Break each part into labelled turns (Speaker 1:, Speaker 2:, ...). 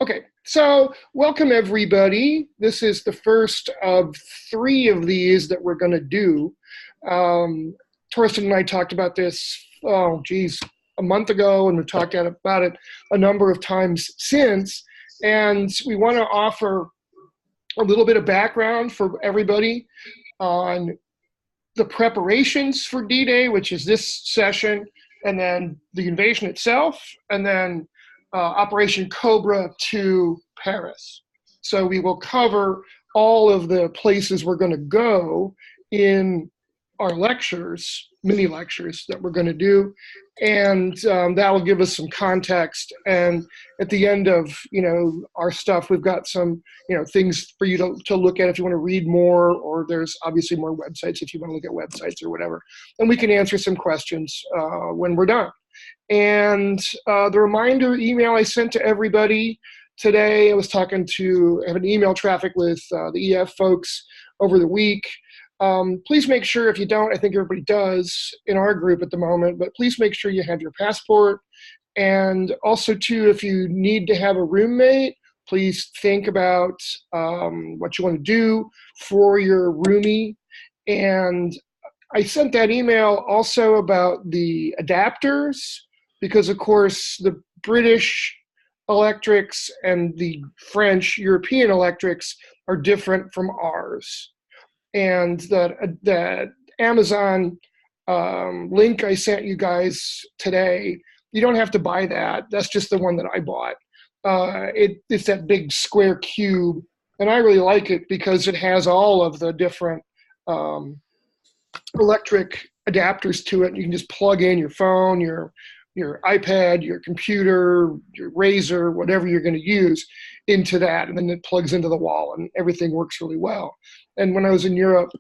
Speaker 1: Okay, so welcome everybody. This is the first of three of these that we're going to do. Um, Torsten and I talked about this, oh geez, a month ago, and we've talked about it a number of times since. And we want to offer a little bit of background for everybody on the preparations for D-Day, which is this session, and then the invasion itself, and then Operation Cobra to Paris. So we will cover all of the places we're going to go in our lectures, mini lectures that we're going to do, and that will give us some context. And at the end of our stuff, we've got some things for you to look at if you want to read more, or there's obviously more websites if you want to look at websites or whatever, and we can answer some questions when we're done. And the reminder email I sent to everybody today, I was talking to, have an email traffic with the EF folks over the week. Please make sure, if you don't, I think everybody does in our group at the moment, but please make sure you have your passport. And also too, if you need to have a roommate, please think about what you want to do for your roomie. And I sent that email also about the adapters, because of course the British electrics and the French European electrics are different from ours. And the Amazon link I sent you guys today, you don't have to buy that. That's just the one that I bought. It's that big square cube, and I really like it because it has all of the different electric adapters to it. You can just plug in your phone, your iPad, your computer, your Razor, whatever you're going to use into that, and then it plugs into the wall, and everything works really well. And when I was in Europe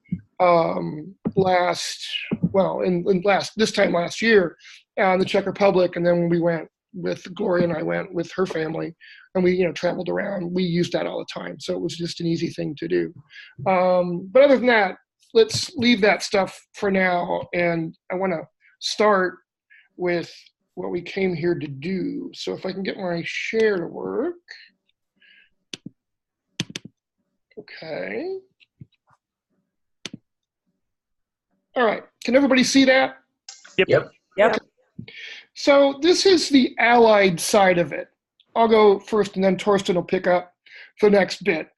Speaker 1: this time last year, in the Czech Republic, and then when we went with Gloria, and I went with her family, and we traveled around, we used that all the time. So it was just an easy thing to do. But other than that, let's leave that stuff for now, and I want to start with what we came here to do. So if I can get my share to work. Okay. All right, can everybody see that?
Speaker 2: Yep.
Speaker 1: Okay. So this is the Allied side of it. I'll go first, and then Torsten will pick up the next bit.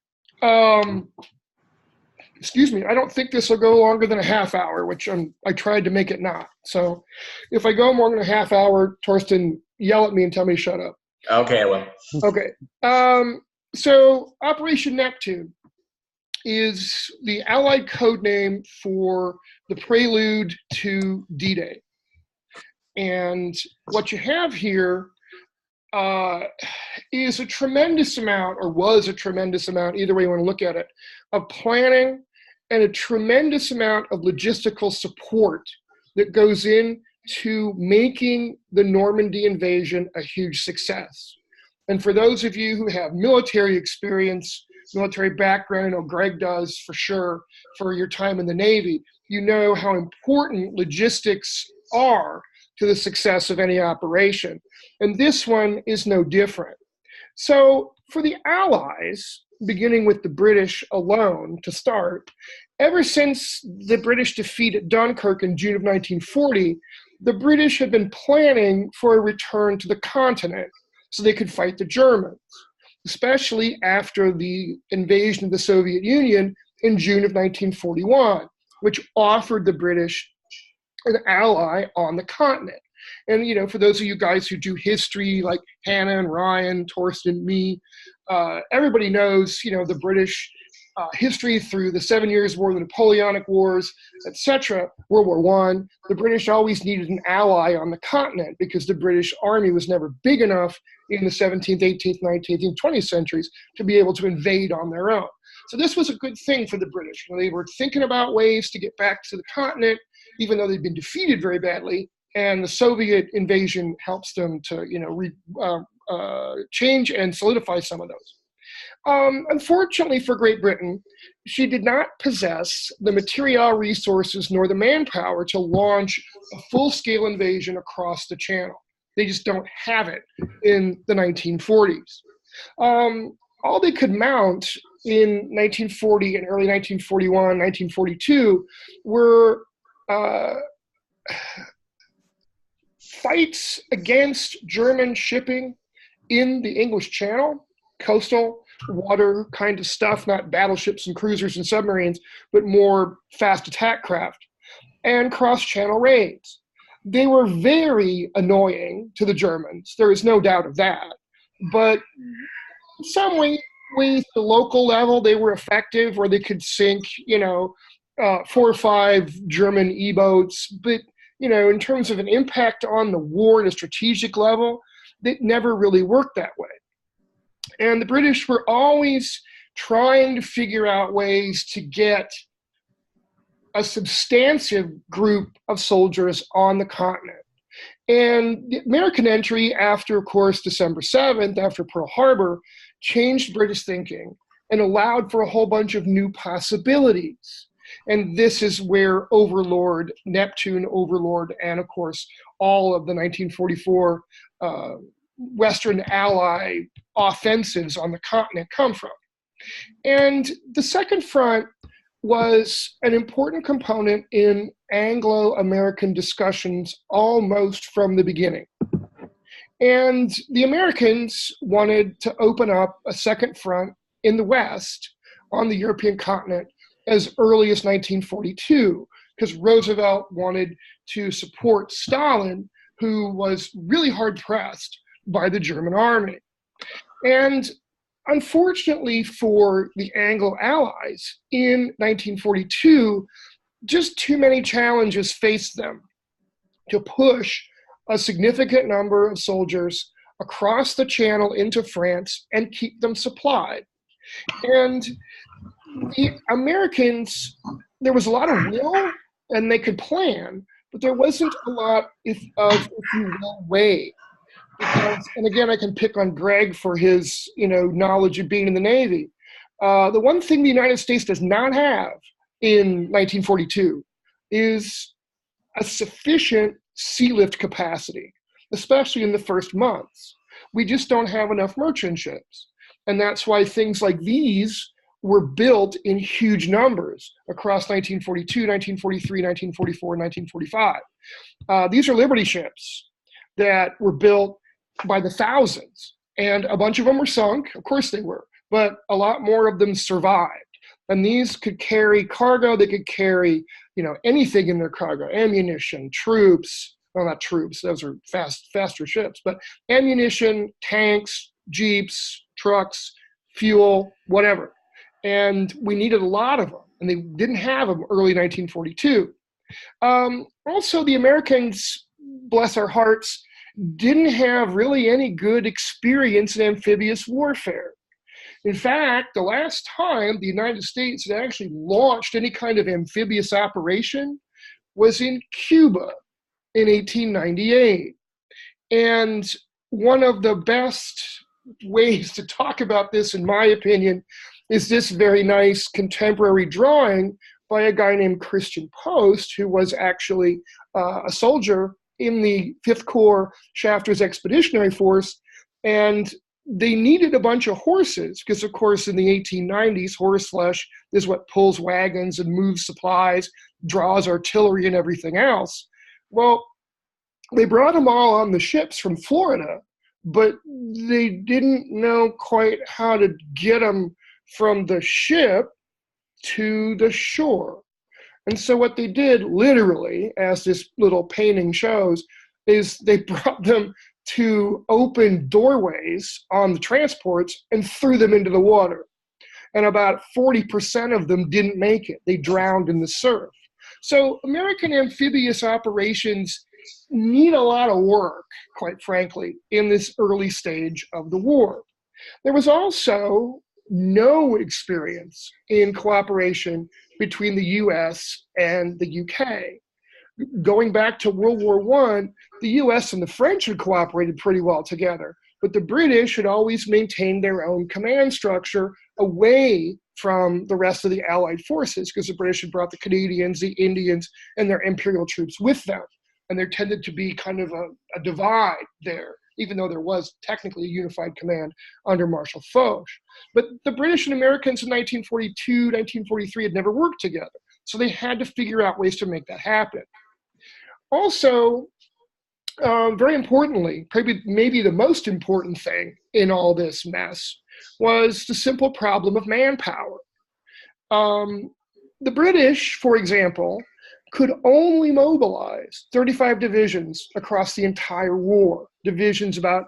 Speaker 1: Excuse me, I don't think this will go longer than a half hour, which I tried to make it not. So if I go more than a half hour, Torsten, yell at me and tell me to shut up.
Speaker 2: Okay, I will.
Speaker 1: Okay. So Operation Neptune is the Allied code name for the prelude to D-Day. And what you have here is a tremendous amount, or was a tremendous amount, either way you want to look at it, of planning and a tremendous amount of logistical support that goes into making the Normandy invasion a huge success. And for those of you who have military experience, military background, I know Greg does for sure, for your time in the Navy, you know how important logistics are to the success of any operation. And this one is no different. So for the Allies, beginning with the British alone to start, ever since the British defeat at Dunkirk in June of 1940, the British had been planning for a return to the continent so they could fight the Germans, especially after the invasion of the Soviet Union in June of 1941, which offered the British an ally on the continent. And, for those of you guys who do history, like Hannah and Ryan, Torsten, me, everybody knows, the British history through the 7 Years' War, the Napoleonic Wars, etc., World War I. The British always needed an ally on the continent because the British Army was never big enough in the 17th, 18th, 19th, and 20th centuries to be able to invade on their own. So this was a good thing for the British. They were thinking about ways to get back to the continent, even though they'd been defeated very badly. And the Soviet invasion helps them to, change and solidify some of those. Unfortunately for Great Britain, she did not possess the material resources nor the manpower to launch a full-scale invasion across the Channel. They just don't have it in the 1940s. All they could mount in 1940 and early 1941, 1942 were fights against German shipping in the English Channel, coastal water kind of stuff, not battleships and cruisers and submarines, but more fast attack craft, and cross-channel raids. They were very annoying to the Germans. There is no doubt of that. But in some ways, the local level, they were effective, where they could sink, 4 or 5 German E-boats. But, in terms of an impact on the war at a strategic level, it never really worked that way. And the British were always trying to figure out ways to get a substantive group of soldiers on the continent. And the American entry after, of course, December 7th, after Pearl Harbor, changed British thinking and allowed for a whole bunch of new possibilities. And this is where Overlord, Neptune, Overlord, and of course, all of the 1944 Western Ally offensives on the continent come from. And the Second Front was an important component in Anglo-American discussions almost from the beginning. And the Americans wanted to open up a second front in the West on the European continent as early as 1942, because Roosevelt wanted to support Stalin, who was really hard-pressed by the German army. And unfortunately for the Anglo-Allies, in 1942, just too many challenges faced them to push a significant number of soldiers across the Channel into France and keep them supplied. And the Americans, there was a lot of will and they could plan, but there wasn't a lot if you will, way. Because, and again, I can pick on Greg for his, knowledge of being in the Navy. The one thing the United States does not have in 1942 is a sufficient sea lift capacity, especially in the first months. We just don't have enough merchant ships. And that's why things like these were built in huge numbers across 1942, 1943, 1944, and 1945. These are Liberty ships that were built by the thousands, and a bunch of them were sunk. Of course they were, but a lot more of them survived. And these could carry cargo. They could carry, anything in their cargo: ammunition, troops. Well, not troops; those are faster ships. But ammunition, tanks, jeeps, trucks, fuel, whatever. And we needed a lot of them, and they didn't have them early 1942. Also, the Americans, bless our hearts, didn't have really any good experience in amphibious warfare. In fact, the last time the United States had actually launched any kind of amphibious operation was in Cuba in 1898. And one of the best ways to talk about this, in my opinion, is this very nice contemporary drawing by a guy named Christian Post, who was actually a soldier in the 5th Corps Shafter's Expeditionary Force. And they needed a bunch of horses because, of course, in the 1890s, horseflesh is what pulls wagons and moves supplies, draws artillery and everything else. Well, they brought them all on the ships from Florida, but they didn't know quite how to get them from the ship to the shore. And so what they did, literally, as this little painting shows, is they brought them to open doorways on the transports and threw them into the water. And about 40% of them didn't make it. They drowned in the surf. So American amphibious operations need a lot of work, quite frankly, in this early stage of the war. There was also no experience in cooperation between the US and the UK. Going back to World War I, the US and the French had cooperated pretty well together, but the British had always maintained their own command structure away from the rest of the Allied forces, because the British had brought the Canadians, the Indians, and their imperial troops with them. And there tended to be kind of a divide there even though there was technically a unified command under Marshal Foch. But the British and Americans in 1942, 1943 had never worked together. So they had to figure out ways to make that happen. Also, very importantly, maybe the most important thing in all this mess was the simple problem of manpower. The British, for example, could only mobilize 35 divisions across the entire war. Divisions about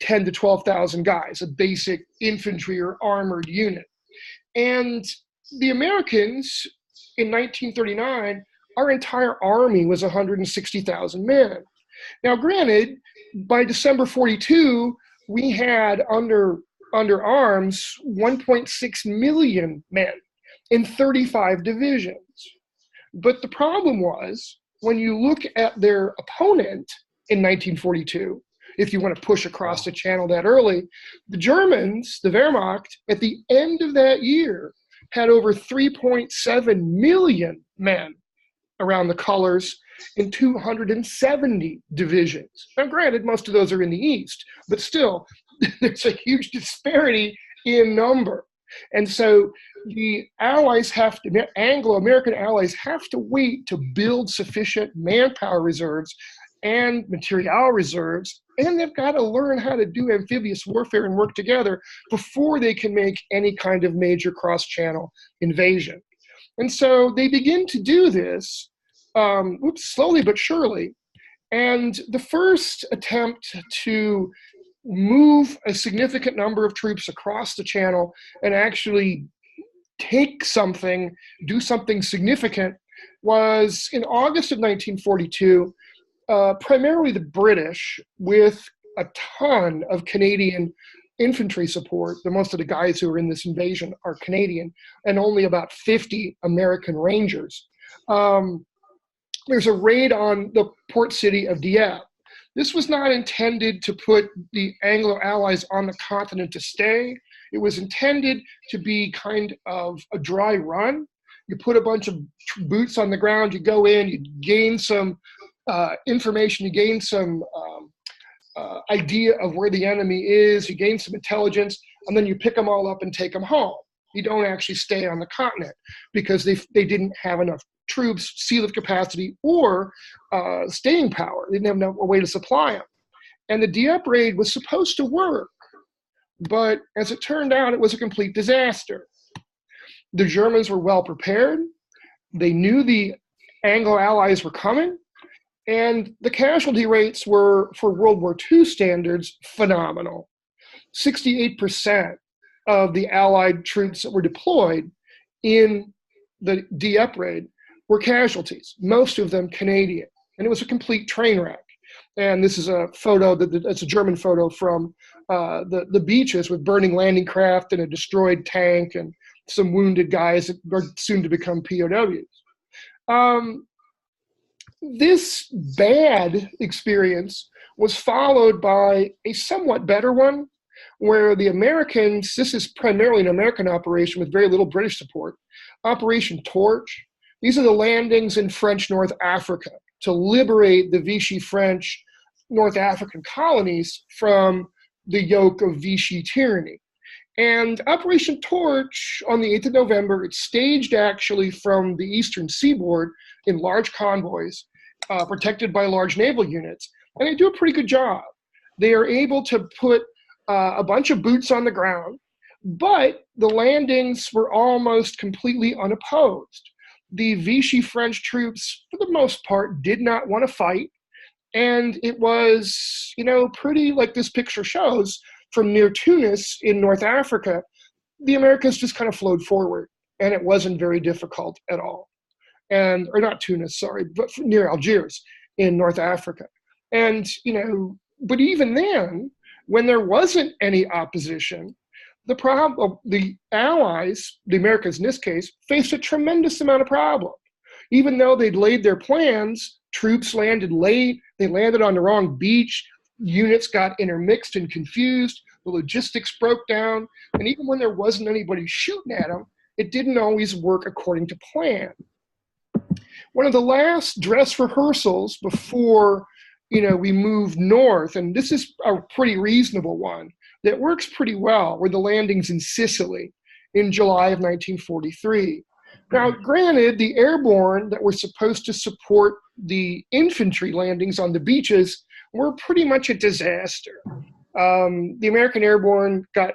Speaker 1: 10 to 12,000 guys, a basic infantry or armored unit. And the Americans in 1939, our entire army was 160,000 men. Now, granted, by December 42, we had under arms 1.6 million men in 35 divisions. But the problem was, when you look at their opponent in 1942, if you want to push across the channel that early, the Germans, the Wehrmacht, at the end of that year, had over 3.7 million men around the colors in 270 divisions. Now, granted, most of those are in the East, but still, there's a huge disparity in number. And so the Allies Anglo-American allies have to wait to build sufficient manpower reserves and material reserves, and they've got to learn how to do amphibious warfare and work together before they can make any kind of major cross-channel invasion. And so they begin to do this, slowly but surely. And the first attempt to move a significant number of troops across the channel and actually take something, do something significant, was in August of 1942, primarily the British, with a ton of Canadian infantry support. Most of the guys who are in this invasion are Canadian, and only about 50 American Rangers. There's a raid on the port city of Dieppe. This was not intended to put the Anglo-Allies on the continent to stay. It was intended to be kind of a dry run. You put a bunch of boots on the ground, you go in, you gain some information, you gain some idea of where the enemy is, you gain some intelligence, and then you pick them all up and take them home. You don't actually stay on the continent because they didn't have enough troops, sea lift capacity, or staying power. They didn't have a way to supply them. And the Dieppe raid was supposed to work, but as it turned out, it was a complete disaster. The Germans were well prepared. They knew the Anglo-Allies were coming, and the casualty rates were, for World War II standards, phenomenal. 68% of the Allied troops that were deployed in the Dieppe raid were casualties, most of them Canadian. And it was a complete train wreck. And this is a photo, it's a German photo from the beaches with burning landing craft and a destroyed tank and some wounded guys that are soon to become POWs. This bad experience was followed by a somewhat better one, where the Americans, this is primarily an American operation with very little British support, Operation Torch. These are the landings in French North Africa to liberate the Vichy French North African colonies from the yoke of Vichy tyranny. And Operation Torch, on the 8th of November, it's staged actually from the eastern seaboard in large convoys, protected by large naval units. And they do a pretty good job. They are able to put a bunch of boots on the ground, but the landings were almost completely unopposed. The Vichy French troops, for the most part, did not want to fight. And it was, pretty, like this picture shows, from near Tunis in North Africa, the Americans just kind of flowed forward, and it wasn't very difficult at all. Or not Tunis, sorry, but near Algiers in North Africa. And, but even then, when there wasn't any opposition, the Allies, the Americans in this case, faced a tremendous amount of problem. Even though they'd laid their plans, troops landed late, they landed on the wrong beach, units got intermixed and confused, the logistics broke down, and even when there wasn't anybody shooting at them, it didn't always work according to plan. One of the last dress rehearsals before we moved north, and this is a pretty reasonable one that works pretty well, were the landings in Sicily in July of 1943. Now, granted, the airborne that were supposed to support the infantry landings on the beaches were pretty much a disaster. The American airborne got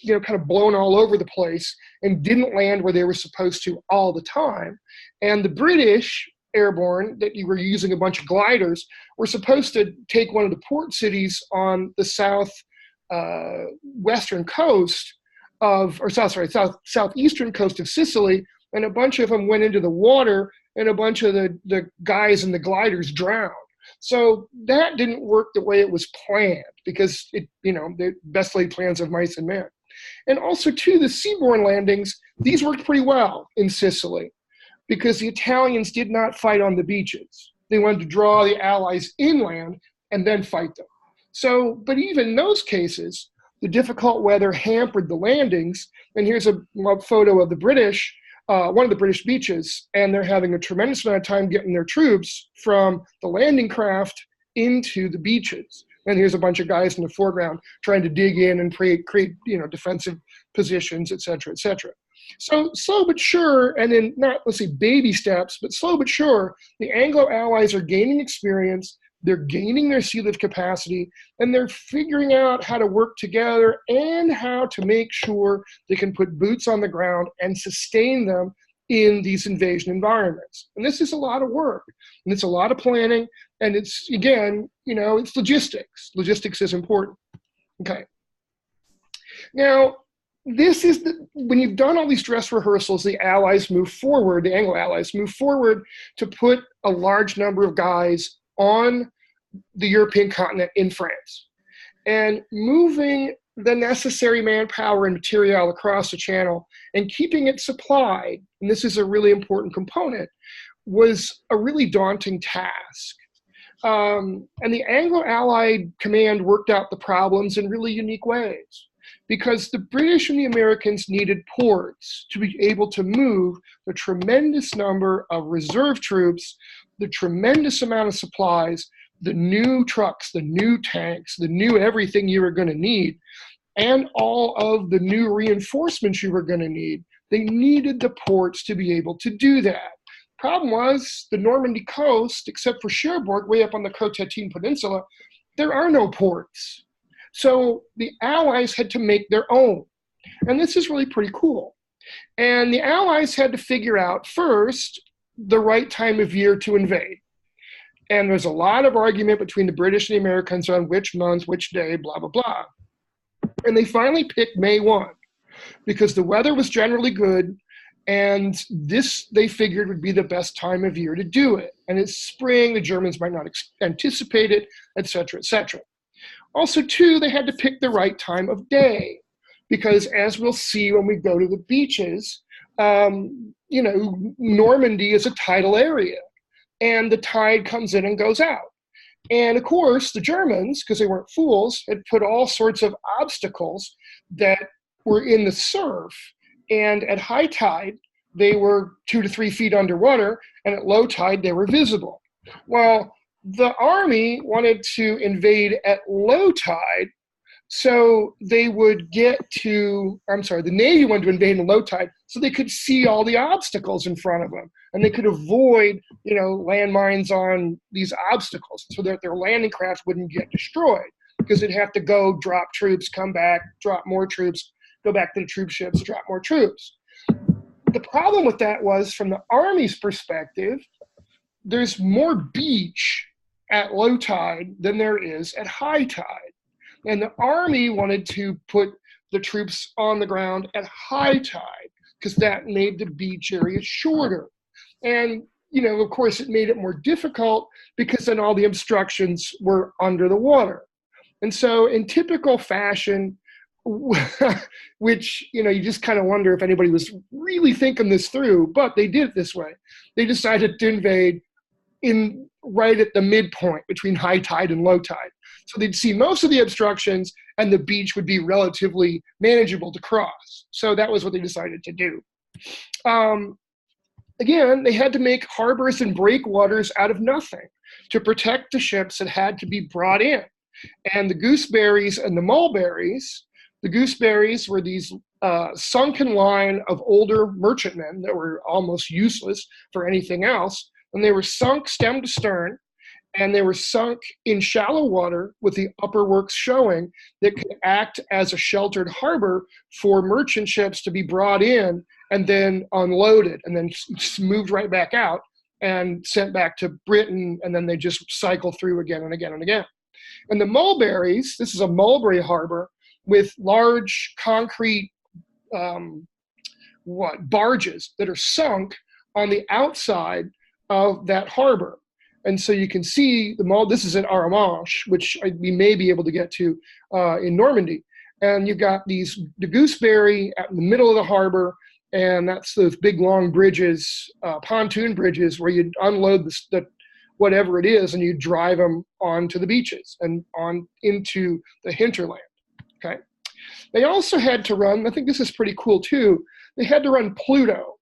Speaker 1: kind of blown all over the place and didn't land where they were supposed to all the time. And the British airborne that you were using a bunch of gliders were supposed to take one of the port cities on the southeastern coast of Sicily, and a bunch of them went into the water, and a bunch of the guys in the gliders drowned. So that didn't work the way it was planned, because the best laid plans of mice and men. And also, too, the seaborne landings, these worked pretty well in Sicily, because the Italians did not fight on the beaches. They wanted to draw the Allies inland and then fight them. So, but even in those cases, the difficult weather hampered the landings. And here's a photo of the British, one of the British beaches, and they're having a tremendous amount of time getting their troops from the landing craft into the beaches. And here's a bunch of guys in the foreground trying to dig in and create defensive positions, et cetera, et cetera. So slow but sure, and in not, let's say, baby steps, but slow but sure, the Anglo-Allies are gaining experience, they're gaining their sea lift capacity, and they're figuring out how to work together and how to make sure they can put boots on the ground and sustain them in these invasion environments. And this is a lot of work, and it's a lot of planning, and it's, again, it's logistics. Logistics is important. Okay. Now, this is when you've done all these dress rehearsals, the Allies move forward, the Anglo-Allies move forward to put a large number of guys on the European continent in France. And moving the necessary manpower and material across the channel and keeping it supplied, and this is a really important component, was a really daunting task. And the Anglo-Allied command worked out the problems in really unique ways, because the British and the Americans needed ports to be able to move the tremendous number of reserve troops, the tremendous amount of supplies, the new trucks, the new tanks, the new everything you were going to need, and all of the new reinforcements you were going to need. They needed the ports to be able to do that. Problem was, the Normandy coast, except for Cherbourg, way up on the Cotentin Peninsula, there are no ports. So the Allies had to make their own. And this is really pretty cool. And the Allies had to figure out, first, the right time of year to invade. And there's a lot of argument between the British and the Americans on which month, which day, blah, blah, blah. And they finally picked May 1, because the weather was generally good, and this, they figured, would be the best time of year to do it. And it's spring, the Germans might not anticipate it, et cetera, et cetera. Also, too, they had to pick the right time of day, because as we'll see when we go to the beaches, Normandy is a tidal area, and the tide comes in and goes out. And of course, the Germans, because they weren't fools, had put all sorts of obstacles that were in the surf. And at high tide, they were 2 to 3 feet underwater, and at low tide, they were visible. Well, the army wanted to invade at low tide, so they would the Navy wanted to invade in low tide so they could see all the obstacles in front of them, and they could avoid, landmines on these obstacles so that their landing craft wouldn't get destroyed, because they'd have to go drop troops, come back, drop more troops, go back to the troop ships, drop more troops. The problem with that was, from the Army's perspective, there's more beach at low tide than there is at high tide. And the Army wanted to put the troops on the ground at high tide, because that made the beach area shorter. And, of course, it made it more difficult, because then all the obstructions were under the water. And so in typical fashion, which, you just kind of wonder if anybody was really thinking this through, but they did it this way. They decided to invade right at the midpoint between high tide and low tide. So they'd see most of the obstructions, and the beach would be relatively manageable to cross. So that was what they decided to do. Again, they had to make harbors and breakwaters out of nothing. to protect the ships that had to be brought in. And the gooseberries and the mulberries, the gooseberries were these sunken line of older merchantmen that were almost useless for anything else. And they were sunk stem to stern, and they were sunk in shallow water with the upper works showing that could act as a sheltered harbor for merchant ships to be brought in and then unloaded and then moved right back out and sent back to Britain, and then they just cycle through again and again and again. And the mulberries, this is a mulberry harbor with large concrete barges that are sunk on the outside of that harbor. And so you can see this is at Arromanches, which we may be able to get to in Normandy. And you've got the gooseberry out in the middle of the harbor, and that's those big long bridges, pontoon bridges, where you unload the whatever it is, and you drive them onto the beaches and on into the hinterland, okay? They also had to run, I think this is pretty cool too, they had to run Pluto,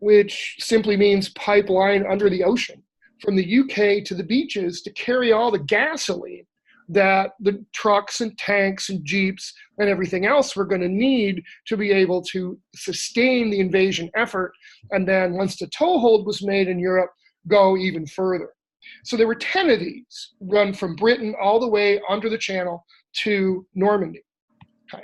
Speaker 1: which simply means pipeline under the ocean, from the UK to the beaches to carry all the gasoline that the trucks and tanks and jeeps and everything else were going to need to be able to sustain the invasion effort. And then once the toehold was made in Europe, go even further. So there were 10 of these run from Britain all the way under the Channel to Normandy. Okay.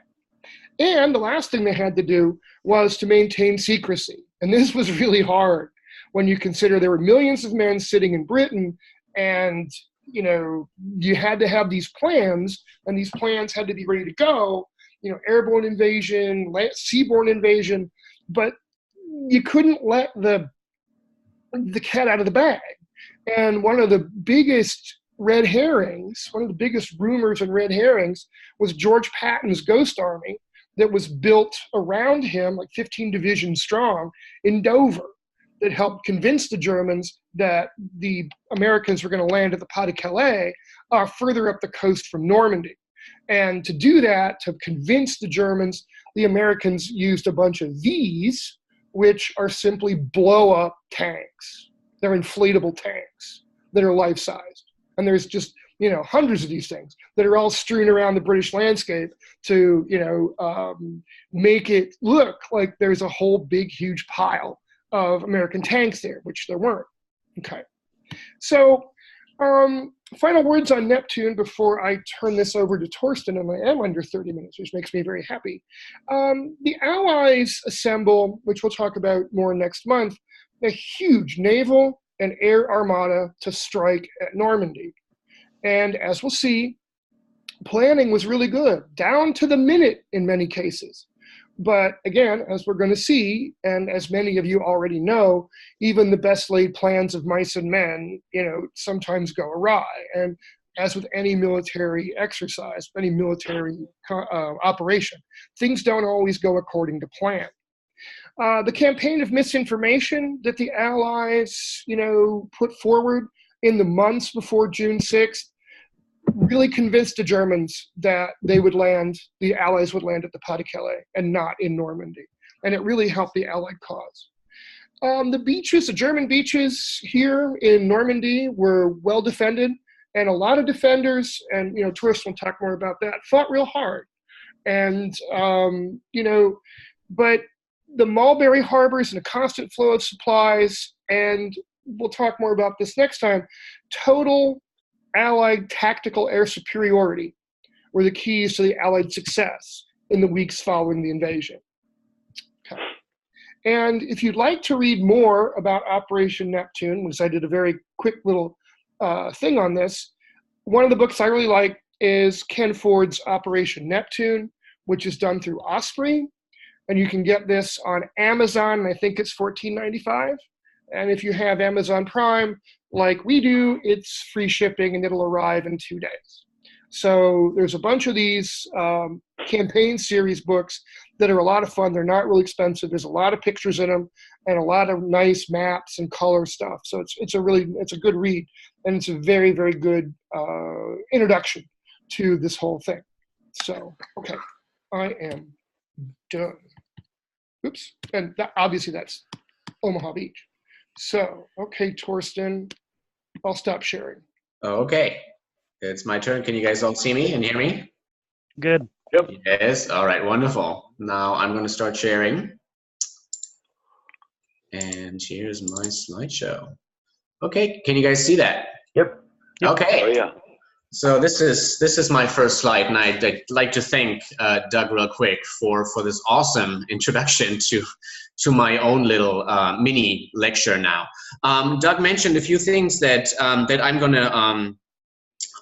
Speaker 1: And the last thing they had to do was to maintain secrecy. And this was really hard when you consider there were millions of men sitting in Britain, and you had to have these plans, and these plans had to be ready to go, airborne invasion, seaborne invasion, but you couldn't let the cat out of the bag. And one of the biggest red herrings, one of the biggest rumors and red herrings, was George Patton's Ghost Army that was built around him, like 15 divisions strong, in Dover, that helped convince the Germans that the Americans were going to land at the Pas-de-Calais, further up the coast from Normandy. And to do that, to convince the Germans, the Americans used a bunch of these, which are simply blow-up tanks. They're inflatable tanks that are life-sized. And there's just, hundreds of these things that are all strewn around the British landscape to, make it look like there's a whole big, huge pile of American tanks there, which there weren't. Okay. So final words on Neptune before I turn this over to Torsten, and I am under 30 minutes, which makes me very happy. The Allies assemble, which we'll talk about more next month, a huge naval and air armada to strike at Normandy. And as we'll see, planning was really good, down to the minute in many cases. But again, as we're going to see, and as many of you already know, even the best laid plans of mice and men, sometimes go awry. And as with any military exercise, any military operation, things don't always go according to plan. The campaign of misinformation that the Allies, put forward in the months before June 6th really convinced the Germans that the Allies would land at the Pas-de-Calais and not in Normandy. And it really helped the Allied cause. The German beaches here in Normandy were well defended, and a lot of defenders, and tourists will talk more about that, fought real hard. And, but the Mulberry harbors and a constant flow of supplies, and we'll talk more about this next time, total Allied tactical air superiority were the keys to the Allied success in the weeks following the invasion. Okay. And if you'd like to read more about Operation Neptune, which I did a very quick little thing on this, one of the books I really like is Ken Ford's Operation Neptune, which is done through Osprey. And you can get this on Amazon, and I think it's $14.95. And if you have Amazon Prime, like we do, it's free shipping and it'll arrive in 2 days. So there's a bunch of these campaign series books that are a lot of fun. They're not really expensive. There's a lot of pictures in them and a lot of nice maps and color stuff. So it's a good read, and it's a very, very good introduction to this whole thing. So, okay, I am done. Oops, and obviously that's Omaha Beach. So, okay, Torsten, I'll stop sharing.
Speaker 2: Okay, it's my turn. Can you guys all see me and hear me?
Speaker 3: Good.
Speaker 4: Yep.
Speaker 2: Yes, all right, wonderful. Now I'm going to start sharing. And here's my slideshow. Okay, can you guys see that?
Speaker 4: Yep.
Speaker 2: Okay.
Speaker 4: Oh yeah.
Speaker 2: So this is my first slide, and I'd like to thank Doug real quick for this awesome introduction to my own little mini lecture now. Doug mentioned a few things that that I'm gonna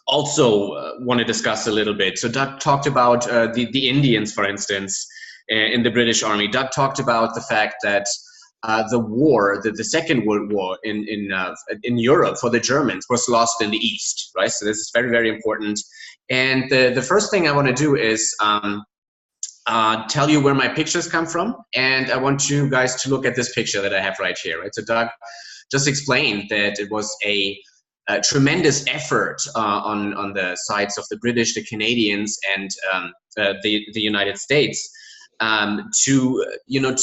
Speaker 2: also want to discuss a little bit. So Doug talked about the Indians, for instance, in the British Army. Doug talked about the fact that the war, the Second World War in Europe for the Germans was lost in the East, right? So this is very, very important. And the first thing I want to do is tell you where my pictures come from. And I want you guys to look at this picture that I have right here, right? So Doug just explained that it was a tremendous effort on the sides of the British, the Canadians, and the United States to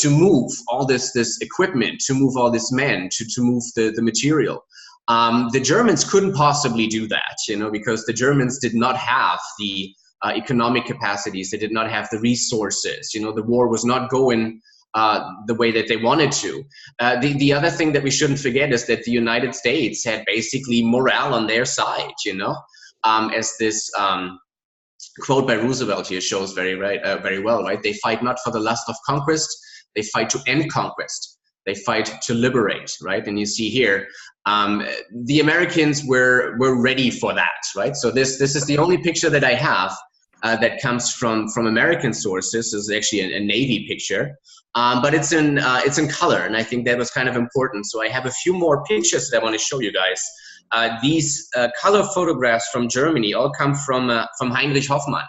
Speaker 2: move all this equipment, to move all this men, to move the material. The Germans couldn't possibly do that, because the Germans did not have the economic capacities. They did not have the resources. The war was not going the way that they wanted to. The other thing that we shouldn't forget is that the United States had basically morale on their side, as this quote by Roosevelt here shows very well, right? They fight not for the lust of conquest, they fight to end conquest. They fight to liberate, right? And you see here, the Americans were ready for that, right? So this is the only picture that I have that comes from American sources. This is actually a Navy picture, but it's in color, and I think that was kind of important. So I have a few more pictures that I want to show you guys. These color photographs from Germany all come from Heinrich Hoffmann,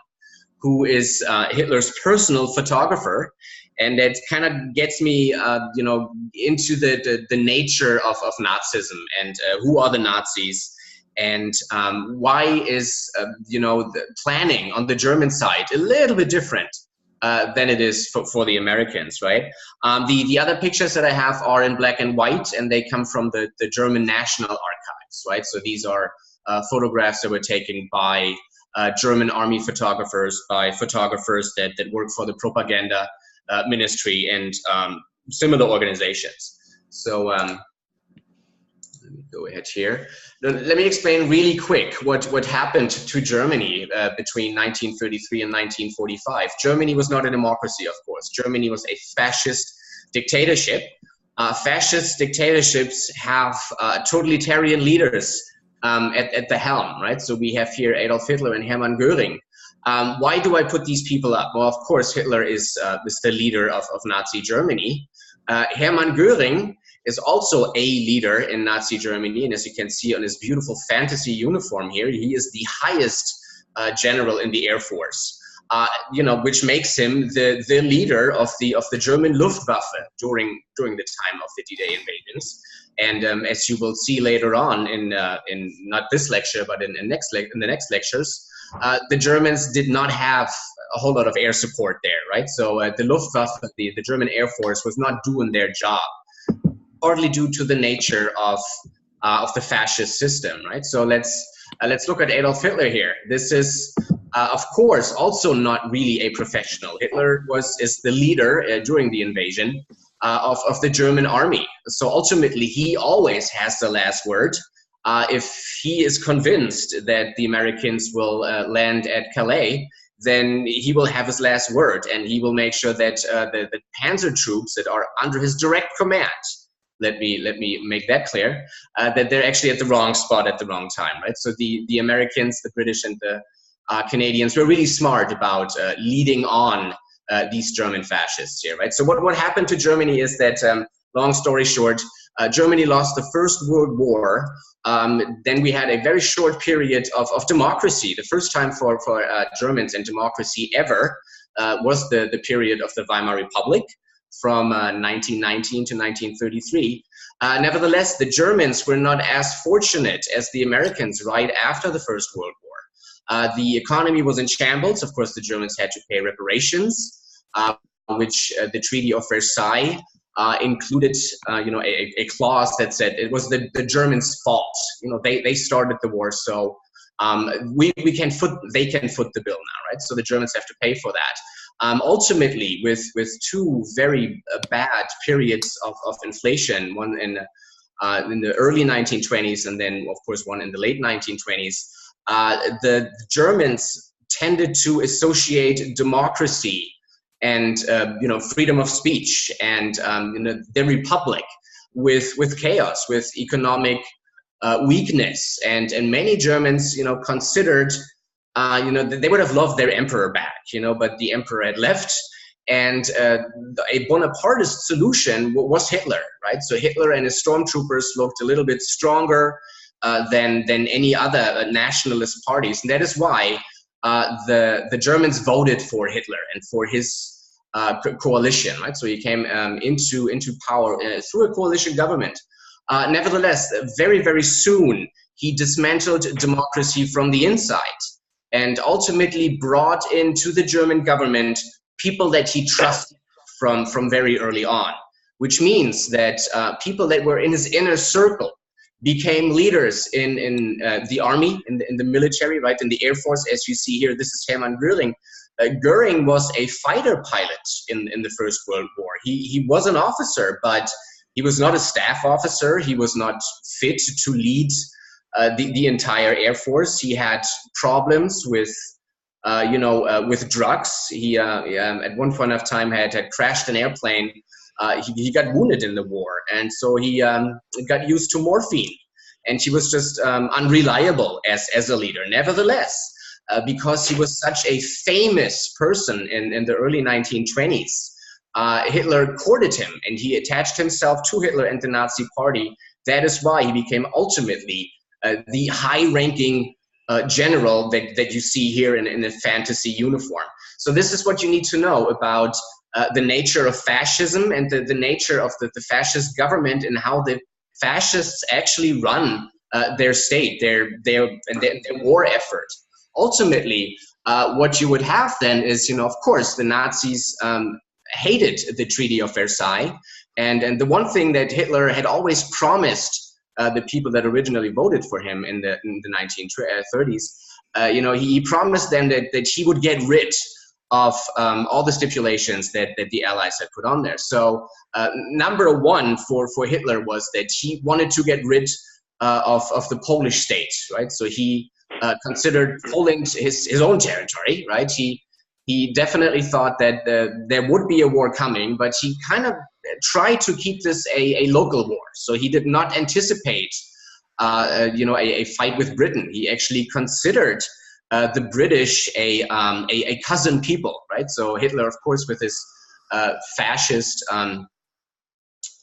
Speaker 2: who is Hitler's personal photographer, and that kind of gets me, into the nature of Nazism and who are the Nazis, and why is the planning on the German side a little bit different than it is for the Americans, right? The other pictures that I have are in black and white, and they come from the German National Archives, right? So these are photographs that were taken by German army photographers, by photographers that work for the propaganda ministry and similar organizations. So let me go ahead here. Let me explain really quick what happened to Germany between 1933 and 1945. Germany was not a democracy, of course. Germany was a fascist dictatorship. Fascist dictatorships have totalitarian leaders at the helm, right? So we have here Adolf Hitler and Hermann Göring. Why do I put these people up? Well, of course, Hitler is the leader of Nazi Germany. Hermann Göring is also a leader in Nazi Germany, and as you can see on his beautiful fantasy uniform here, he is the highest general in the Air Force, which makes him the leader of the German Luftwaffe during the time of the D-Day invasions. And as you will see later on in not this lecture, but in the next lectures, the Germans did not have a whole lot of air support there, right? So the Luftwaffe, the German Air Force, was not doing their job, partly due to the nature of the fascist system, right? So let's look at Adolf Hitler here. This is, of course, also not really a professional. Hitler is the leader during the invasion of the German army. So ultimately, he always has the last word. If he is convinced that the Americans will land at Calais, then he will have his last word, and he will make sure that the panzer troops that are under his direct command, let me make that clear, that they're actually at the wrong spot at the wrong time, right? So the Americans, the British, and the Canadians were really smart about leading on these German fascists here, right? So what happened to Germany is that, long story short, Germany lost the First World War. Then we had a very short period of democracy. The first time for Germans in democracy ever was the period of the Weimar Republic from 1919 to 1933. Nevertheless, the Germans were not as fortunate as the Americans right after the First World War. The economy was in shambles. Of course, the Germans had to pay reparations, which the Treaty of Versailles included, a clause that said it was the Germans' fault. They started the war, so they can foot the bill now, right? So the Germans have to pay for that. Ultimately, with two very bad periods of inflation, one in the early 1920s, and then of course one in the late 1920s, the Germans tended to associate democracy and freedom of speech and the republic with chaos, with economic weakness, and many Germans considered they would have loved their emperor back, but the emperor had left, and a Bonapartist solution was Hitler, right? So Hitler and his stormtroopers looked a little bit stronger than any other nationalist parties, and that is why the Germans voted for Hitler and for his coalition, right? So he came into power through a coalition government. Nevertheless, very, very soon, he dismantled democracy from the inside and ultimately brought into the German government people that he trusted from very early on, which means that people that were in his inner circle became leaders in the army, in the military, right, in the Air Force. As you see here, this is Hermann Göring. Göring was a fighter pilot in the First World War. He was an officer, but he was not a staff officer. He was not fit to lead the entire Air Force. He had problems with drugs. He at one point of time had crashed an airplane. He got wounded in the war, and so he got used to morphine, and he was just unreliable as a leader. Nevertheless, because he was such a famous person in the early 1920s, Hitler courted him, and he attached himself to Hitler and the Nazi Party. That is why he became ultimately the high-ranking general that you see here in a fantasy uniform. So this is what you need to know about the nature of fascism and the nature of the fascist government, and how the fascists actually run their state, their war effort. Ultimately, what you would have then is, of course, the Nazis hated the Treaty of Versailles, and the one thing that Hitler had always promised the people that originally voted for him in the 1930s, he promised them that he would get rid of all the stipulations that the Allies had put on there. So number one for Hitler was that he wanted to get rid of the Polish state, right? So he considered Poland his own territory, right? He definitely thought that there would be a war coming, but he kind of tried to keep this a local war. So he did not anticipate, a fight with Britain. He actually considered the British a cousin people, right? So Hitler, of course, with his fascist,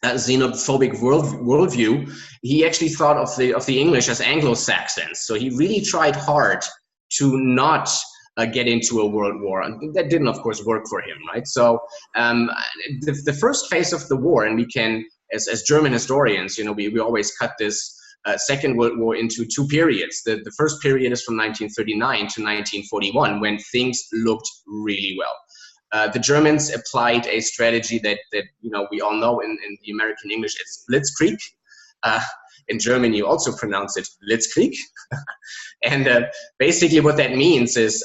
Speaker 2: xenophobic worldview, he actually thought of the English as Anglo-Saxons. So he really tried hard to not get into a world war, and that didn't, of course, work for him, right? So the first phase of the war, and we can, as German historians, we always cut this Second World War into two periods. The first period is from 1939 to 1941, when things looked really well. The Germans applied a strategy that we all know in the American English, it's Blitzkrieg. In German, you also pronounce it Blitzkrieg. And basically what that means is,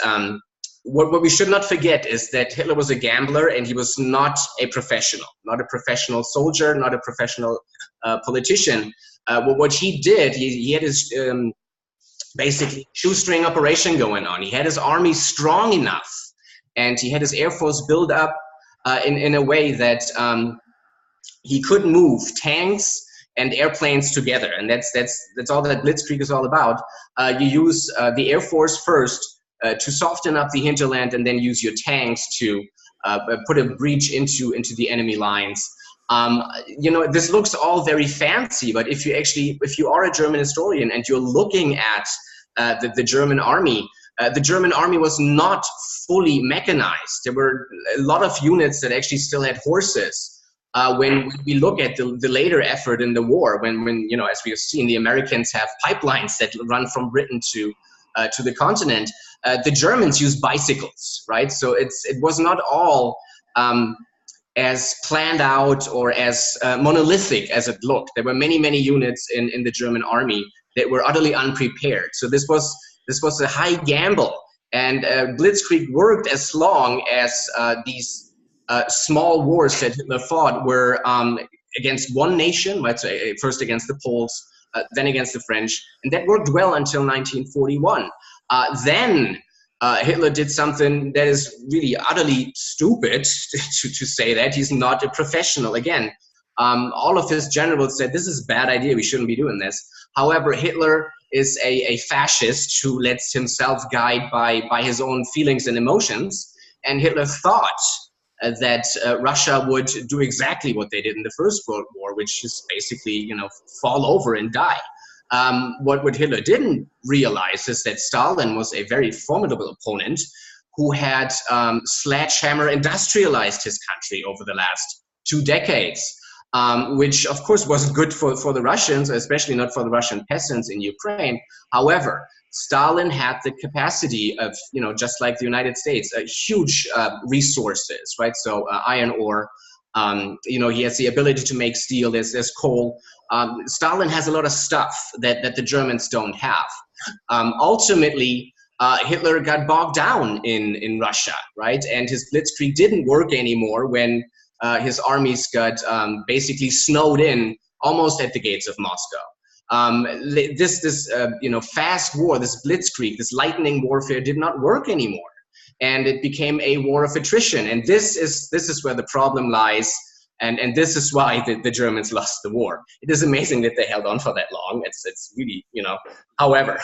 Speaker 2: what we should not forget is that Hitler was a gambler, and he was not a professional soldier, not a professional politician. What he did, he had his basically shoestring operation going on. He had his army strong enough, and he had his Air Force build up in a way that he could move tanks and airplanes together, and that's all that Blitzkrieg is all about. You use the Air Force first to soften up the hinterland, and then use your tanks to put a breach into the enemy lines. This looks all very fancy, but if you are a German historian and you're looking at the German army was not fully mechanized. There were a lot of units that actually still had horses. When we look at the later effort in the war, when as we have seen, the Americans have pipelines that run from Britain to the continent, the Germans used bicycles, right? So it was not all as planned out or as monolithic as it looked. There were many, many units in the German army that were utterly unprepared. So this was a high gamble, and Blitzkrieg worked as long as these small wars that Hitler fought were against one nation, right? So first against the Poles, then against the French, and that worked well until 1941. Then Hitler did something that is really utterly stupid, to say that. He's not a professional. Again, all of his generals said, this is a bad idea, we shouldn't be doing this. However, Hitler is a fascist who lets himself guide by his own feelings and emotions, and Hitler thought that Russia would do exactly what they did in the First World War, which is basically, you know, fall over and die. What Hitler didn't realize is that Stalin was a very formidable opponent who had sledgehammer industrialized his country over the last 2 decades, which of course wasn't good for the Russians, especially not for the Russian peasants in Ukraine. However, Stalin had the capacity of, you know, just like the United States, huge resources, right? So iron ore, you know, he has the ability to make steel, there's coal. Stalin has a lot of stuff that the Germans don't have. Ultimately, Hitler got bogged down in Russia, right? And his blitzkrieg didn't work anymore when his armies got basically snowed in almost at the gates of Moscow. This you know, fast war, this blitzkrieg, this lightning warfare did not work anymore, and it became a war of attrition. And this is where the problem lies, and this is why the Germans lost the war. It is amazing that they held on for that long. It's really, you know. However,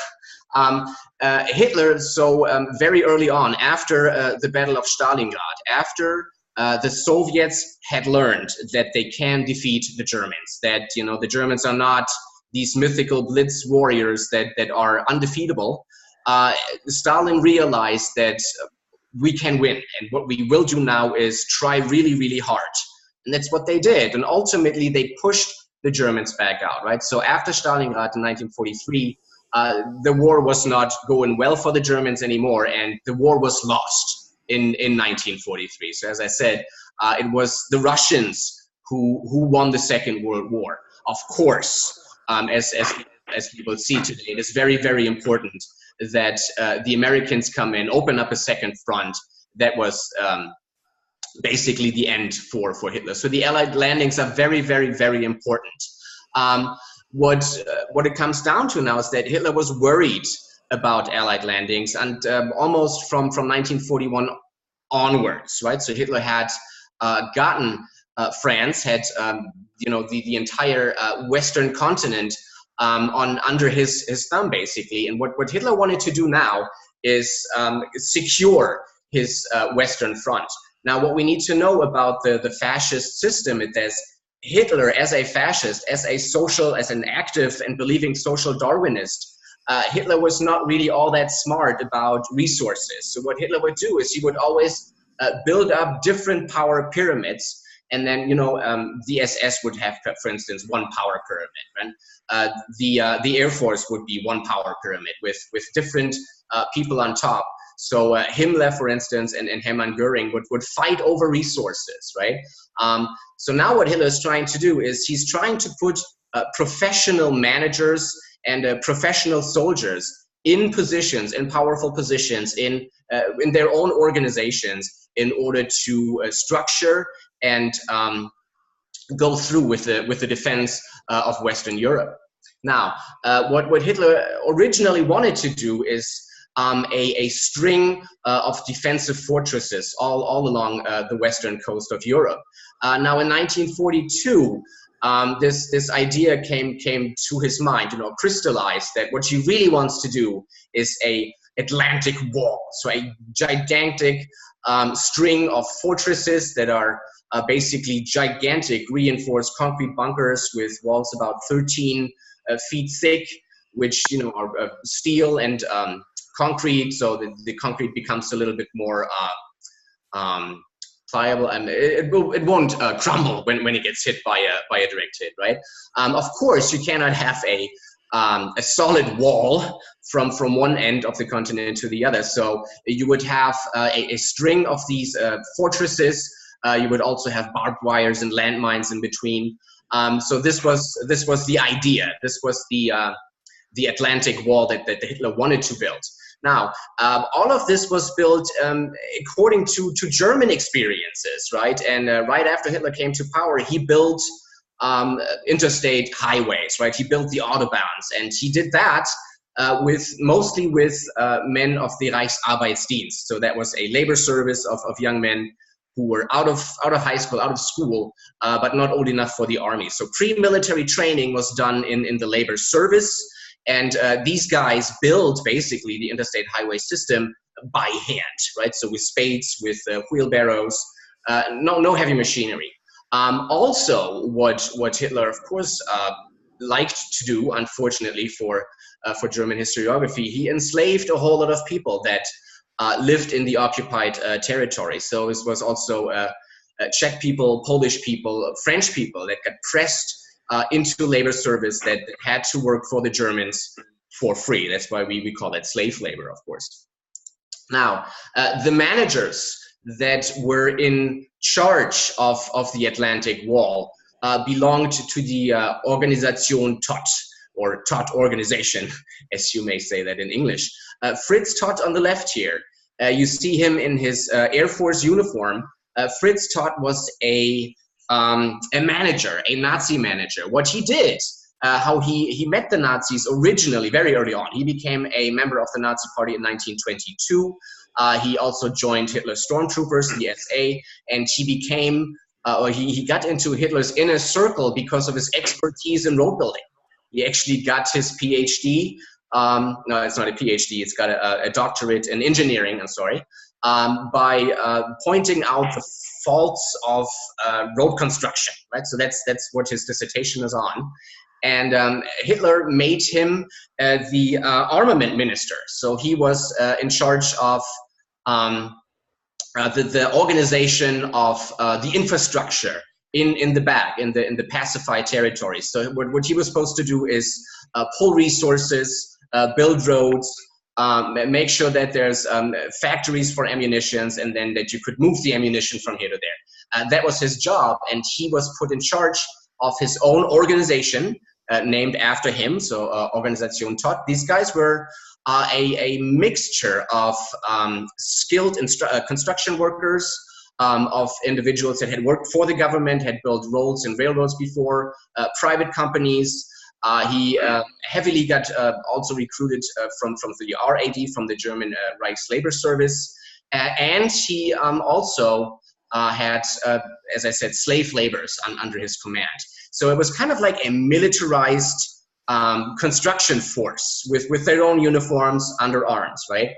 Speaker 2: Hitler, very early on, after the Battle of Stalingrad, after the Soviets had learned that they can defeat the Germans, that, you know, the Germans are not these mythical blitz warriors that are undefeatable, Stalin realized that we can win, and what we will do now is try really, really hard. And that's what they did, and ultimately they pushed the Germans back out, right? So after Stalingrad in 1943, the war was not going well for the Germans anymore, and the war was lost in 1943. So as I said, it was the Russians who won the Second World War. Of course, as people see today, it is very, very important that the Americans come in, open up a second front. That was basically the end for Hitler. So the Allied landings are very, very, very important. What it comes down to now is that Hitler was worried about Allied landings, and almost from 1941 onwards, right? So Hitler had gotten France, had you know, the entire Western continent under his thumb, basically. And what Hitler wanted to do now is secure his Western front. Now, what we need to know about the fascist system is that Hitler, as a fascist, as an active and believing social Darwinist, Hitler was not really all that smart about resources. So what Hitler would do is he would always build up different power pyramids. And then, you know, the SS would have, for instance, one power pyramid, right? The Air Force would be one power pyramid with different people on top. So Himmler, for instance, and Hermann Göring would fight over resources, right? So now what Hitler is trying to do is he's trying to put professional managers and professional soldiers in positions, in powerful positions, in their own organizations, in order to structure and go through with the defense of Western Europe. Now, what Hitler originally wanted to do is a string of defensive fortresses all along the western coast of Europe. Now, in 1942, this idea came to his mind, you know, crystallized, that what he really wants to do is a Atlantic wall, so a gigantic string of fortresses that are basically gigantic reinforced concrete bunkers with walls about 13 feet thick, which, you know, are steel and concrete, so the concrete becomes a little bit more pliable, and it won't crumble when it gets hit by a direct hit, right? Of course, you cannot have a solid wall from one end of the continent to the other. So you would have a string of these fortresses You would also have barbed wires and landmines in between. So this was the idea. This was the Atlantic Wall that Hitler wanted to build. Now, all of this was built according to German experiences, right? And right after Hitler came to power, he built interstate highways, right? He built the Autobahns, and he did that mostly with men of the Reichsarbeitsdienst. So that was a labor service of young men who were out of high school, out of school, but not old enough for the army. So pre-military training was done in the labor service. And these guys built basically the interstate highway system by hand, right? So with spades, with wheelbarrows, no heavy machinery. Also, what Hitler, of course, liked to do, unfortunately for German historiography, he enslaved a whole lot of people that lived in the occupied territory. So this was also Czech people, Polish people, French people that got pressed into labor service, that had to work for the Germans for free. That's why we call that slave labor, of course. Now, the managers that were in charge of the Atlantic Wall belonged to the Organisation Todt, or Todt organization, as you may say that in English. Fritz Todt on the left here, you see him in his Air Force uniform. Fritz Todt was a manager, a Nazi manager. What he did, how he met the Nazis originally, very early on. He became a member of the Nazi Party in 1922. He also joined Hitler's stormtroopers, the SA, and he became, he got into Hitler's inner circle because of his expertise in road building. He actually got his PhD. No, it's not a PhD. It's got a doctorate in engineering, I'm sorry, by pointing out the faults of road construction, right? So that's what his dissertation is on. And Hitler made him the armament minister. So he was in charge of the organization of the infrastructure in the back, in the pacified territories. So what he was supposed to do is pull resources, build roads, make sure that there's factories for ammunitions, and then that you could move the ammunition from here to there. That was his job, and he was put in charge of his own organization named after him, so Organisation Todt. These guys were a mixture of skilled construction workers, of individuals that had worked for the government, had built roads and railroads before, private companies. He heavily got also recruited from the RAD, from the German Reichs Labor Service, and he also had, as I said, slave laborers under his command. So it was kind of like a militarized construction force with their own uniforms, under arms, right?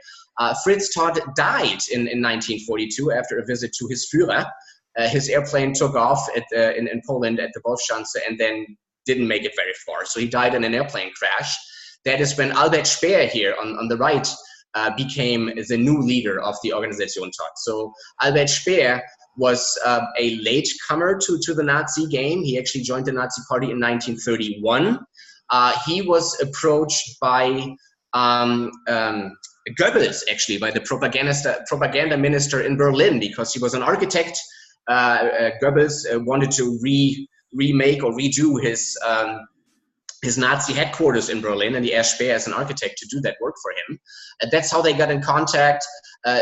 Speaker 2: Fritz Todt died in 1942 after a visit to his Führer. His airplane took off in Poland at the Wolfschanze and then didn't make it very far. So he died in an airplane crash. That is when Albert Speer here on the right became the new leader of the Organisation Todt. So Albert Speer was a latecomer to the Nazi game. He actually joined the Nazi Party in 1931. He was approached by Goebbels, actually, by the propaganda minister in Berlin, because he was an architect. Goebbels wanted to remake or redo his Nazi headquarters in Berlin, and he asked Speer as an architect to do that work for him. That's how they got in contact.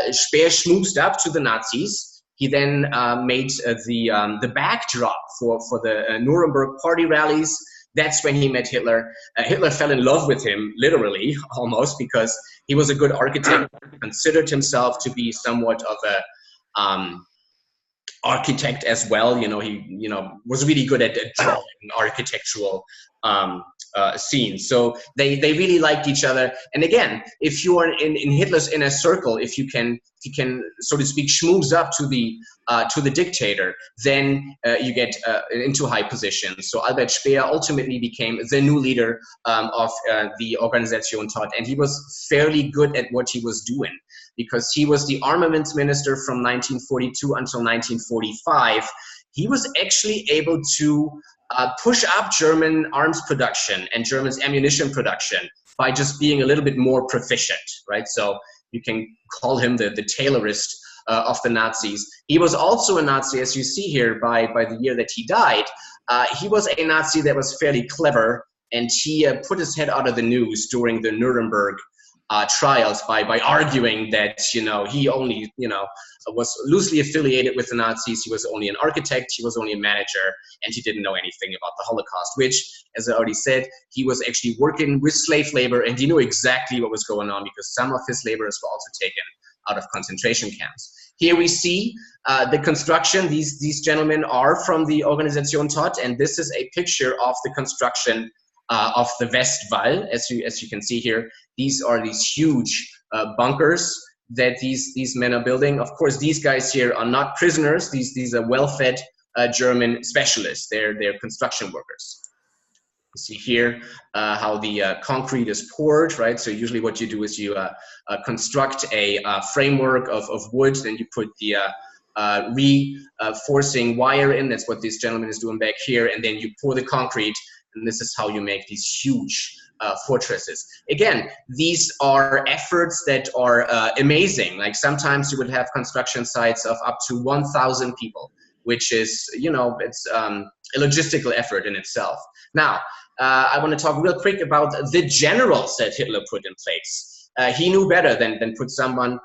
Speaker 2: Speer schmoozed up to the Nazis. He then made the backdrop for the Nuremberg party rallies. That's when he met Hitler. Hitler fell in love with him, literally, almost, because he was a good architect, considered himself to be somewhat of a architect as well. He was really good at drawing architectural scenes. So they really liked each other. And again, if you are in Hitler's inner circle, if you can, so to speak, schmooze up to the dictator, then you get into high positions. So Albert Speer ultimately became the new leader of the Organisation Todt, and he was fairly good at what he was doing, because he was the armaments minister from 1942 until 1945. He was actually able to push up German arms production and German's ammunition production by just being a little bit more proficient, right? So you can call him the Taylorist of the Nazis. He was also a Nazi, as you see here, by the year that he died. He was a Nazi that was fairly clever, and he put his head out of the news during the Nuremberg trials by arguing that, he only, was loosely affiliated with the Nazis. He was only an architect, he was only a manager, and he didn't know anything about the Holocaust, which, as I already said, he was actually working with slave labor, and he knew exactly what was going on because some of his laborers were also taken out of concentration camps. Here we see the construction. These gentlemen are from the Organisation Todt, and this is a picture of the construction of the Westwall. As you can see here, these are these huge bunkers that these men are building. Of course, these guys here are not prisoners. These are well-fed German specialists. They're construction workers. You see here how the concrete is poured, right? So usually what you do is you construct a framework of wood, then you put the reinforcing wire in. That's what this gentleman is doing back here, and then you pour the concrete, and this is how you make these huge fortresses. Again, these are efforts that are amazing. Like sometimes you would have construction sites of up to 1,000 people, which is, it's a logistical effort in itself. Now, I want to talk real quick about the generals that Hitler put in place. He knew better than put someone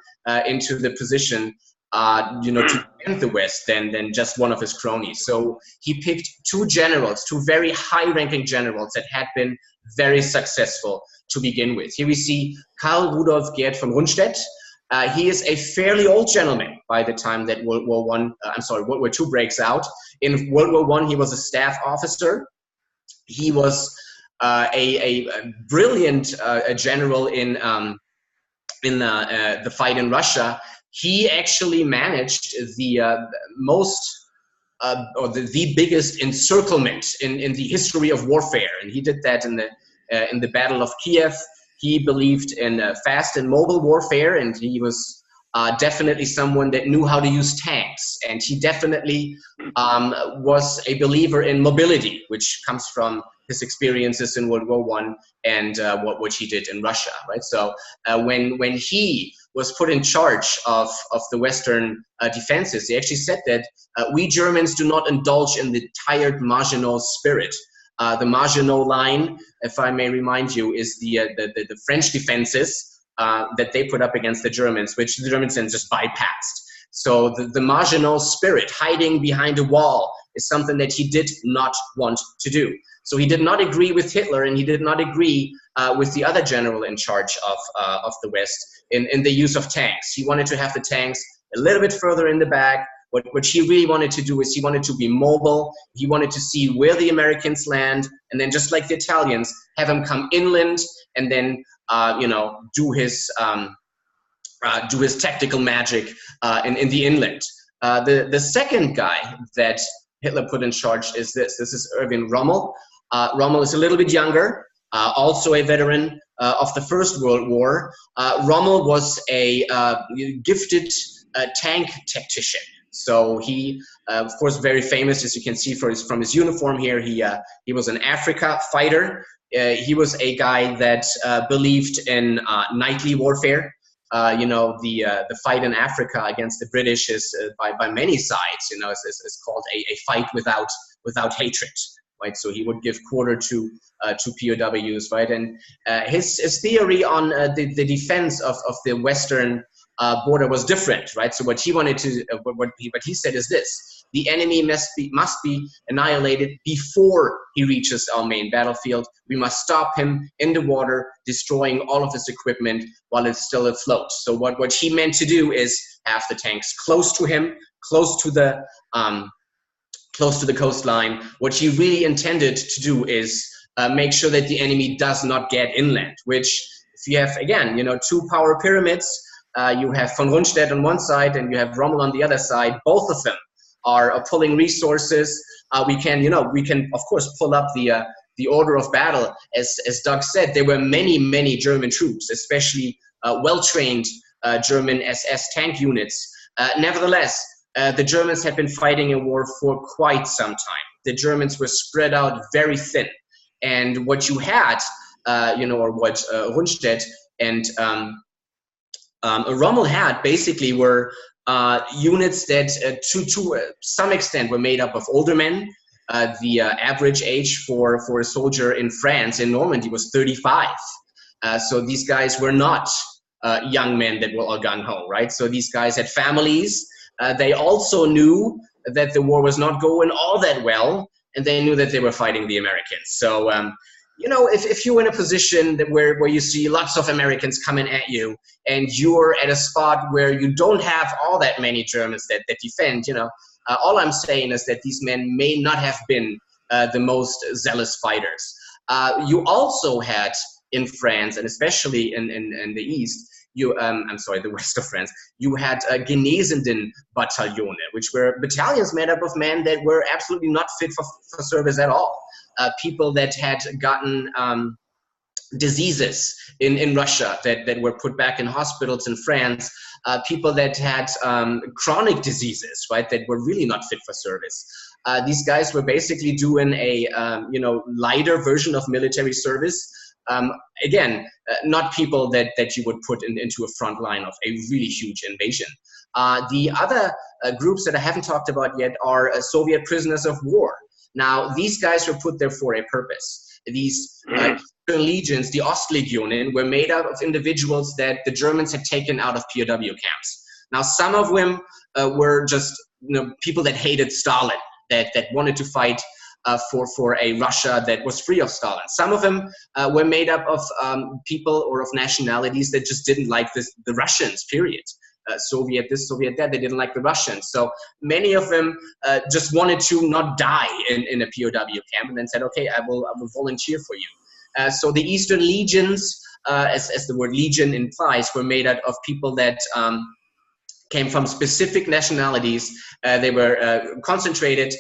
Speaker 2: into the position to defend the West than just one of his cronies. So he picked two generals, two very high-ranking generals that had been very successful to begin with. Here we see Karl Rudolf Gerd von Rundstedt. He is a fairly old gentleman by the time that World War II breaks out. In World War I, he was a staff officer. He was a brilliant general in the fight in Russia. He actually managed the biggest encirclement in the history of warfare, and he did that in the Battle of Kiev. He believed in fast and mobile warfare, and he was definitely someone that knew how to use tanks, and he definitely was a believer in mobility, which comes from his experiences in World War I and what he did in Russia, right? So when he was put in charge of the Western defenses, he actually said that we Germans do not indulge in the tired Maginot spirit. The Maginot Line, if I may remind you, is the French defenses that they put up against the Germans, which the Germans then just bypassed. So the Maginot spirit, hiding behind a wall, is something that he did not want to do. So he did not agree with Hitler, and he did not agree with the other general in charge of the West in the use of tanks. He wanted to have the tanks a little bit further in the back. What he really wanted to do is he wanted to be mobile. He wanted to see where the Americans land, and then just like the Italians, have him come inland, and then do his tactical magic in the inland. The second guy that Hitler put in charge is this. This is Erwin Rommel. Rommel is a little bit younger, also a veteran of the First World War. Rommel was a gifted tank tactician. So he, of course, very famous, as you can see from his uniform here. He was an Africa fighter. He was a guy that believed in nightly warfare. The fight in Africa against the British is by many sides, is called a fight without hatred. Right, so he would give quarter to POWs, right? And his theory on the defense of the Western border was different, right? So what he wanted to, what he said is this: the enemy must be annihilated before he reaches our main battlefield. We must stop him in the water, destroying all of his equipment while it's still afloat. So what he meant to do is have the tanks close to him, close to the coastline. What he really intended to do is make sure that the enemy does not get inland, which if you have, again, two power pyramids, you have von Rundstedt on one side and you have Rommel on the other side. Both of them are pulling resources. We can of course pull up the order of battle. As Doug said, there were many German troops, especially well-trained German SS tank units. Nevertheless, the Germans had been fighting a war for quite some time. The Germans were spread out very thin. And what you had, or what Rundstedt and Rommel had basically were units that to some extent were made up of older men. The average age for a soldier in France, in Normandy, was 35. So these guys were not young men that were all gung-ho, right? So these guys had families. They also knew that the war was not going all that well, and they knew that they were fighting the Americans. So, you know, if you're in a position that where you see lots of Americans coming at you, and you're at a spot where you don't have all that many Germans that defend, you know, all I'm saying is that these men may not have been the most zealous fighters. You also had in France, and especially in the East, the west of France, you had Genesenden Bataillone, which were battalions made up of men that were absolutely not fit for service at all. People that had gotten diseases in Russia that were put back in hospitals in France, people that had chronic diseases, right, that were really not fit for service. These guys were basically doing a lighter version of military service. Again, not people that you would put into a front line of a really huge invasion. The other groups that I haven't talked about yet are Soviet prisoners of war. Now, these guys were put there for a purpose. These legions, the Ostlegionen, were made out of individuals that the Germans had taken out of POW camps. Now, some of them were just people that hated Stalin, that wanted to fight for a Russia that was free of Stalin. Some of them were made up of people or of nationalities that just didn't like the Russians, period. Soviet this, Soviet that, they didn't like the Russians. So many of them just wanted to not die in a POW camp, and then said, okay, I will volunteer for you. So the Eastern Legions, as the word legion implies, were made out of people that came from specific nationalities. They were concentrated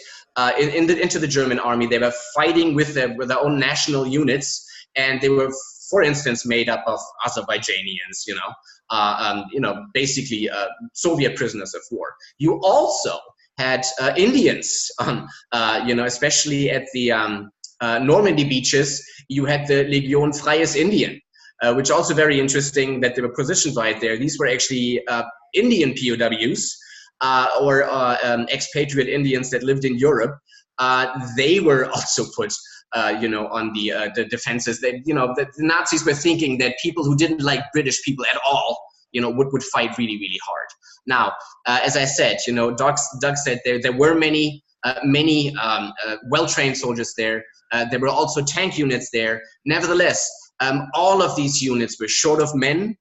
Speaker 2: into the German army. They were fighting with their own national units, and they were, for instance, made up of Azerbaijanians, basically Soviet prisoners of war. You also had Indians, especially at the Normandy beaches. You had the Legion Freies Indien, which also very interesting that they were positioned right there. These were actually Indian POWs or expatriate Indians that lived in Europe. They were also put on the defenses. That the Nazis were thinking that people who didn't like British people at all, would fight really, really hard. Now, as I said, Doug said there were many well-trained soldiers there. There were also tank units there. Nevertheless, all of these units were short of men,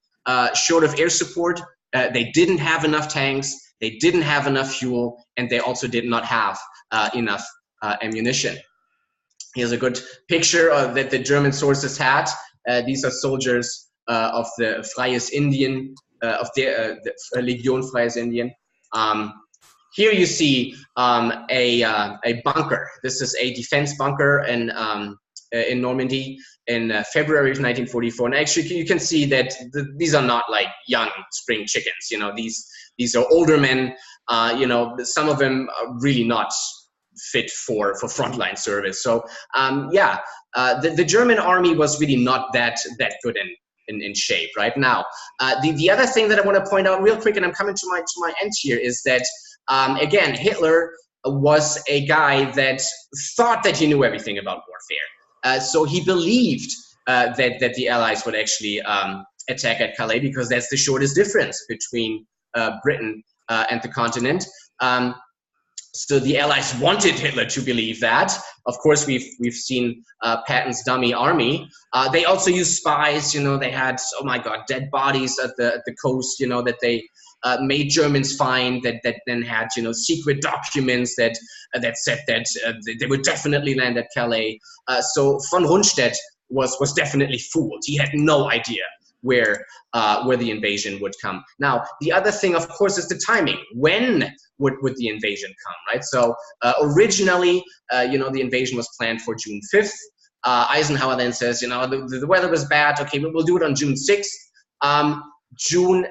Speaker 2: short of air support. They didn't have enough tanks. They didn't have enough fuel, and they also did not have enough ammunition. Here's a good picture that the German sources had. These are soldiers of the Freies Indien, of the Legion Freies Indien. Here you see a bunker. This is a defense bunker in Normandy in February of 1944. And actually, you can see that these are not like young spring chickens. These are older men. Some of them are really not fit for frontline service. So the German army was really not that good in shape right now. The other thing that I want to point out real quick, and I'm coming to my end here, is that again, Hitler was a guy that thought that he knew everything about warfare. So he believed that the Allies would actually attack at Calais, because that's the shortest difference between Britain and the continent. So the Allies wanted Hitler to believe that. Of course, we've seen Patton's dummy army. They also used spies. They had, oh my God, dead bodies at the coast. That they made Germans find. That then had secret documents that said that they would definitely land at Calais. So von Rundstedt was definitely fooled. He had no idea where the invasion would come. Now, the other thing, of course, is the timing. When would the invasion come, right? So originally, the invasion was planned for June 5th. Eisenhower then says, the weather was bad. Okay, we'll do it on June 6th. June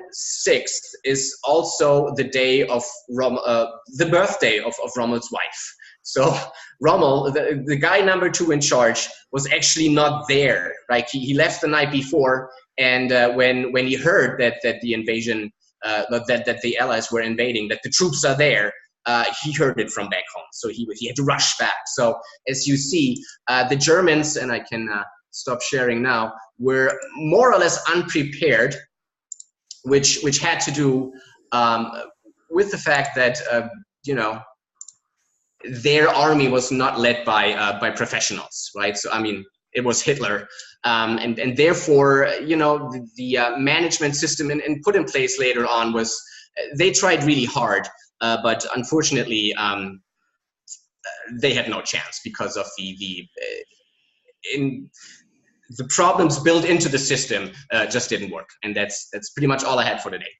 Speaker 2: 6th is also the day of the birthday of Rommel's wife. So Rommel, the guy number 2 in charge, was actually not there. Right? He left the night before. And when he heard that the invasion that the Allies were invading, that the troops are there. He heard it from back home, so he had to rush back. So as you see, the Germans, and I can stop sharing now, were more or less unprepared, which had to do with the fact that their army was not led by professionals, right? So I mean, it was Hitler, and therefore the management system and put in place later on was they tried really hard, but unfortunately they had no chance because of the problems built into the system just didn't work, and that's pretty much all I had for today.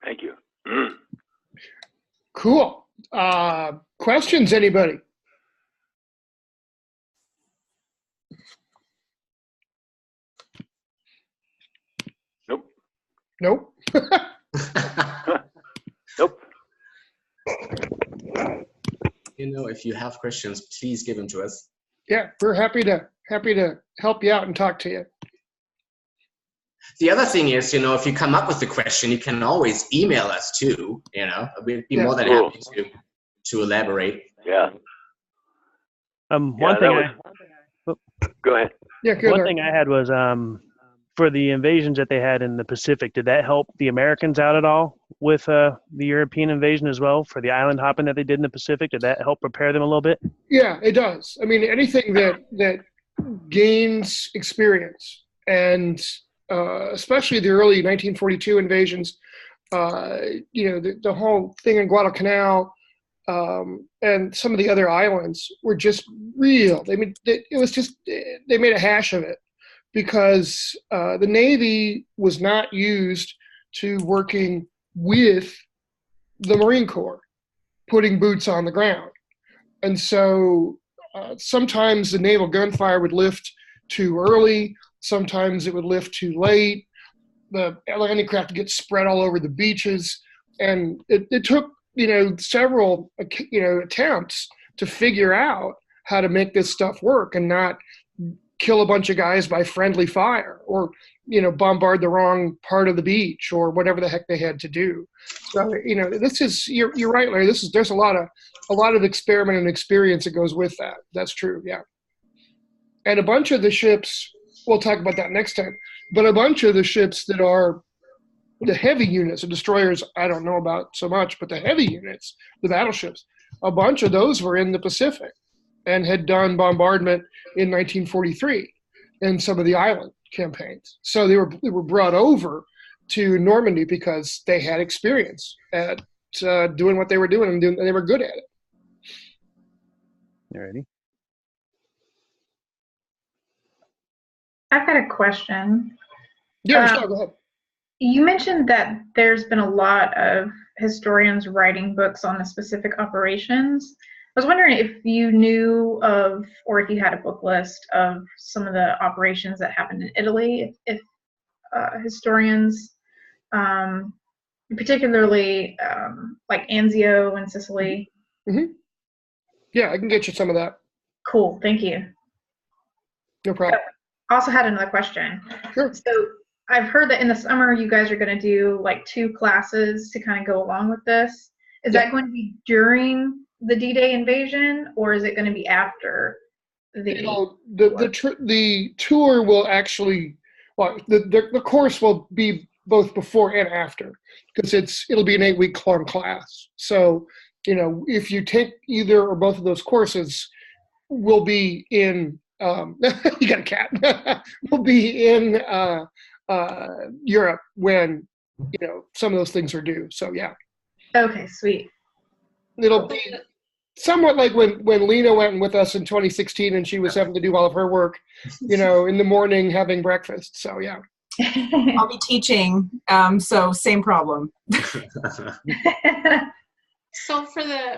Speaker 3: Thank you.
Speaker 1: Cool. Questions, anybody?
Speaker 3: Nope.
Speaker 1: Nope.
Speaker 3: Nope.
Speaker 2: If you have questions, please give them to us.
Speaker 1: Yeah, we're happy to help you out and talk to you.
Speaker 2: The other thing is, if you come up with a question, you can always email us too. We'd be more than happy to elaborate.
Speaker 3: Yeah.
Speaker 4: One thing
Speaker 3: Go ahead.
Speaker 1: Yeah, good.
Speaker 4: One thing I had was for the invasions that they had in the Pacific, did that help the Americans out at all with the European invasion as well? For the island hopping that they did in the Pacific, did that help prepare them a little bit?
Speaker 1: Yeah, it does. I mean, anything that gains experience, and especially the early 1942 invasions, the whole thing in Guadalcanal and some of the other islands were just real. I mean, it was just, they made a hash of it because the Navy was not used to working with the Marine Corps, putting boots on the ground. And so sometimes the naval gunfire would lift too early. Sometimes it would lift too late. The landing craft would get spread all over the beaches. And it took, several, attempts to figure out how to make this stuff work and not kill a bunch of guys by friendly fire or, bombard the wrong part of the beach or whatever the heck they had to do. So, this is, you're right, Larry, there's a lot of experiment and experience that goes with that. That's true. Yeah. And a bunch of the ships, we'll talk about that next time, but a bunch of the ships that are the heavy units, the destroyers, I don't know about so much, but the heavy units, the battleships, a bunch of those were in the Pacific and had done bombardment in 1943 in some of the island campaigns. So they were brought over to Normandy because they had experience at doing what they were doing, and they were good at it.
Speaker 4: You ready?
Speaker 5: I've got a question.
Speaker 1: Yeah, sure, go ahead.
Speaker 5: You mentioned that there's been a lot of historians writing books on the specific operations. I was wondering if you knew of, or if you had a book list of some of the operations that happened in Italy, if historians, particularly like Anzio in Sicily.
Speaker 1: Mm-hmm. Yeah, I can get you some of that.
Speaker 5: Cool, thank you.
Speaker 1: No problem.
Speaker 5: I also had another question.
Speaker 1: Sure.
Speaker 5: So I've heard that in the summer you guys are going to do like 2 classes to kind of go along with this. Is that going to be during the D-Day invasion, or is it going to be after
Speaker 1: the tour will actually, well, the course will be both before and after, because it'll be an 8-week long class. So, if you take either or both of those courses, we'll be in, you got a cat, we'll be in Europe when, some of those things are due. So, yeah.
Speaker 5: Okay, sweet.
Speaker 1: It'll be somewhat like when Lena went with us in 2016 and she was having to do all of her work, in the morning having breakfast. So, yeah.
Speaker 6: I'll be teaching, so same problem.
Speaker 7: So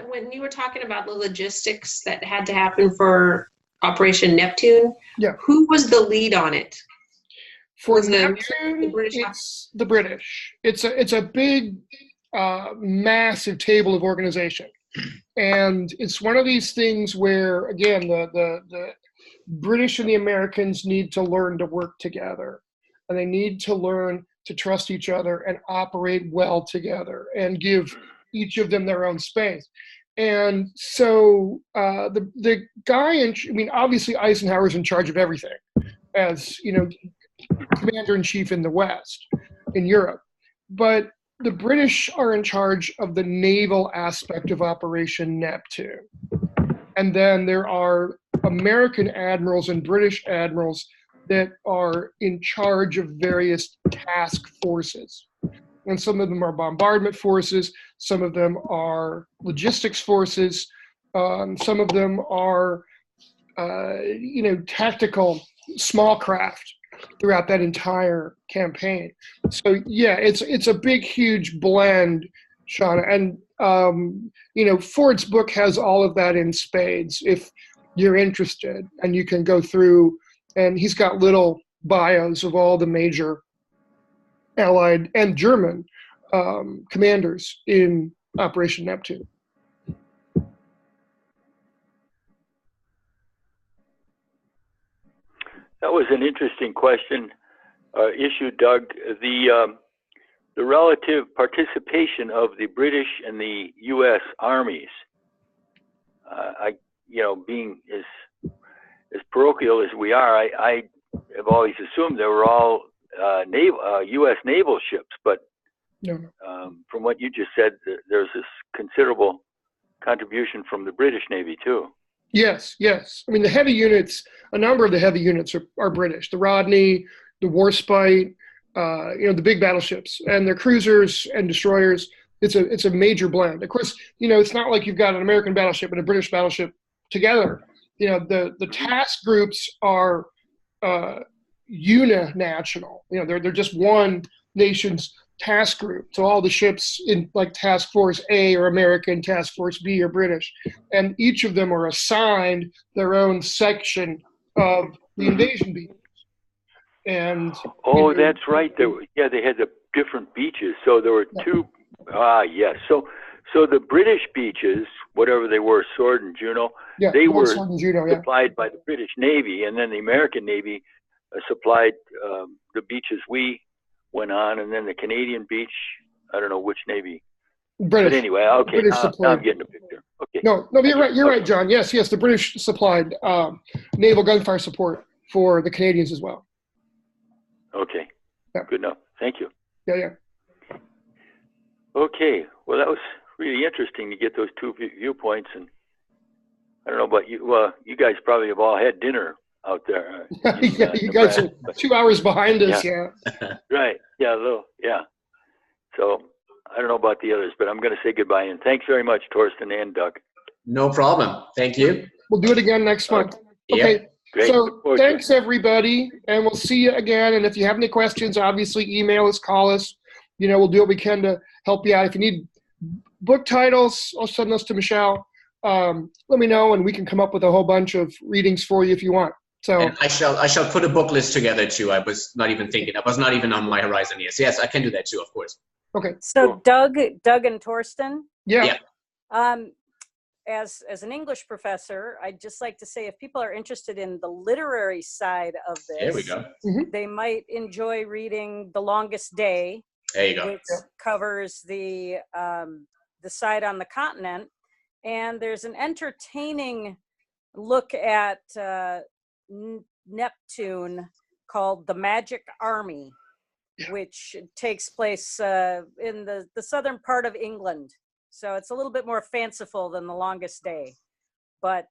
Speaker 7: when you were talking about the logistics that had to happen for Operation Neptune,
Speaker 1: yeah,
Speaker 7: who was the lead on it?
Speaker 1: For
Speaker 7: Was
Speaker 1: Neptune,
Speaker 7: the British?
Speaker 1: it's the British. It's a big, massive table of organization. And it's one of these things where, again, the British and the Americans need to learn to work together. And they need to learn to trust each other and operate well together and give each of them their own space. And so the guy obviously Eisenhower's in charge of everything as, commander-in-chief in the West, in Europe. But the British are in charge of the naval aspect of Operation Neptune. And then there are American admirals and British admirals that are in charge of various task forces. And some of them are bombardment forces, some of them are logistics forces, some of them are, tactical small craft throughout that entire campaign. So yeah, it's a big, huge blend, Shauna. And, Ford's book has all of that in spades if you're interested, and you can go through, and he's got little bios of all the major Allied and German commanders in Operation Neptune.
Speaker 3: That was an interesting question, issue, Doug. The relative participation of the British and the U.S. armies. Being as parochial as we are, I have always assumed they were all U.S. naval ships, but
Speaker 1: No.
Speaker 3: From what you just said, there's this considerable contribution from the British Navy too.
Speaker 1: Yes. I mean, the heavy units, a number of the heavy units are British. The Rodney, the Warspite, the big battleships, and their cruisers and destroyers. It's a major blend. Of course, it's not like you've got an American battleship and a British battleship together. The task groups are uninational. They're just one nation's task group. So all the ships in like Task Force A are American, Task Force B are British, and each of them are assigned their own section of the invasion beacons. And
Speaker 3: that's right. They had the different beaches. So there were two. Yes. So the British beaches, whatever they were, Sword and Juno, they were supplied by the British Navy, and then the American Navy supplied the beaches we went on, and then the Canadian beach. I don't know which Navy.
Speaker 1: British.
Speaker 3: But anyway, okay. Now I'm getting a picture. Okay.
Speaker 1: No, you're right. You're right, John. Yes. The British supplied naval gunfire support for the Canadians as well.
Speaker 3: Okay.
Speaker 1: Yeah.
Speaker 3: Good enough. Thank you.
Speaker 1: Yeah.
Speaker 3: Okay. Well, that was really interesting to get those two viewpoints, and I don't know about you. Well, you guys probably have all had dinner out there.
Speaker 1: You guys are 2 hours behind us. Yeah.
Speaker 3: Right. Yeah. A little. Yeah. So I don't know about the others, but I'm going to say goodbye, and thanks very much, Torsten and Doug.
Speaker 2: No problem. Thank you.
Speaker 1: We'll do it again next month. Okay.
Speaker 2: Yep.
Speaker 3: Great.
Speaker 1: So thanks, everybody, and we'll see you again. And if you have any questions, obviously email us, call us. We'll do what we can to help you out. If you need book titles, I'll send those to Michelle. Let me know, and we can come up with a whole bunch of readings for you if you want. So
Speaker 2: and I shall put a book list together too. I was not even thinking. That was not even on my horizon yet. So yes, I can do that too, of course.
Speaker 1: Okay.
Speaker 8: So Doug and Torsten.
Speaker 1: Yeah.
Speaker 8: As an English professor, I'd just like to say if people are interested in the literary side of this,
Speaker 2: There we go.
Speaker 8: They might enjoy reading The Longest Day,
Speaker 2: There you go.
Speaker 8: which covers the side on the continent. And there's an entertaining look at Neptune called The Magic Army, which takes place in the southern part of England. So it's a little bit more fanciful than The Longest Day. But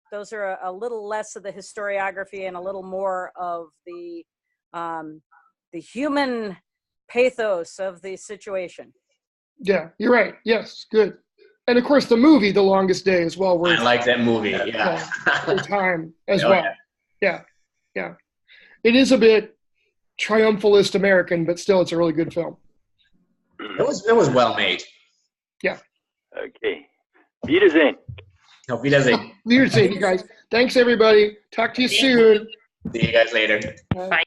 Speaker 8: those are a little less of the historiography and a little more of the human pathos of the situation.
Speaker 1: Yeah, you're right. Yes, good. And of course, the movie The Longest Day is well worth
Speaker 2: I like that movie. Yeah.
Speaker 1: the time as
Speaker 2: Oh,
Speaker 1: well. Yeah. It is a bit triumphalist American, but still, it's a really good film.
Speaker 2: It was well made.
Speaker 1: Yeah.
Speaker 3: Okay. Wiedersehen.
Speaker 2: Auf Wiedersehen.
Speaker 1: Wiedersehen, you guys. Thanks, everybody. Talk to you soon.
Speaker 2: See you guys later.
Speaker 1: Bye.